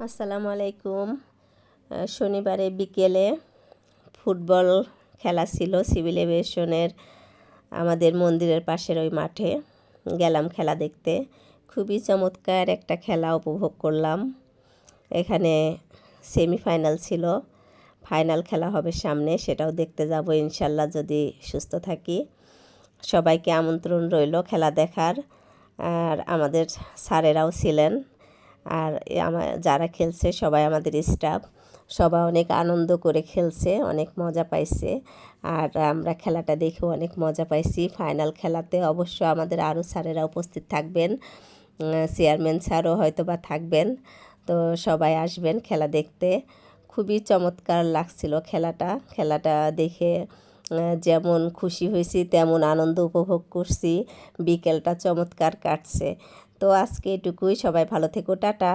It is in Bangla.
আসসালামু আলাইকুম। শনিবারে বিকেলে ফুটবল খেলা ছিল সিভিল এভিয়েশনের আমাদের মন্দিরের পাশের ওই মাঠে গেলাম খেলা দেখতে। খুবই চমৎকার একটা খেলা উপভোগ করলাম। এখানে সেমিফাইনাল ছিল, ফাইনাল খেলা হবে সামনে, সেটাও দেখতে যাব ইনশাল্লাহ যদি সুস্থ থাকি। সবাইকে আমন্ত্রণ রইল খেলা দেখার। আর আমাদের স্যারেরাও ছিলেন, আর যারা খেলছে সবাই আমাদের স্টাফ, সবাই অনেক আনন্দ করে খেলছে, অনেক মজা পাইছে। আর আমরা খেলাটা দেখেও অনেক মজা পাইছি। ফাইনাল খেলাতে অবশ্য আমাদের আরও স্যারেরা উপস্থিত থাকবেন, চেয়ারম্যান স্যারও হয়তো বা থাকবেন। তো সবাই আসবেন খেলা দেখতে। খুবই চমৎকার লাগছিল খেলাটা দেখে। যেমন খুশি হয়েছি তেমন আনন্দ উপভোগ করছি। বিকেলটা চমৎকার কাটছে। তো আজকে এটুকুই। সবাই ভালো থেকো, টাটা।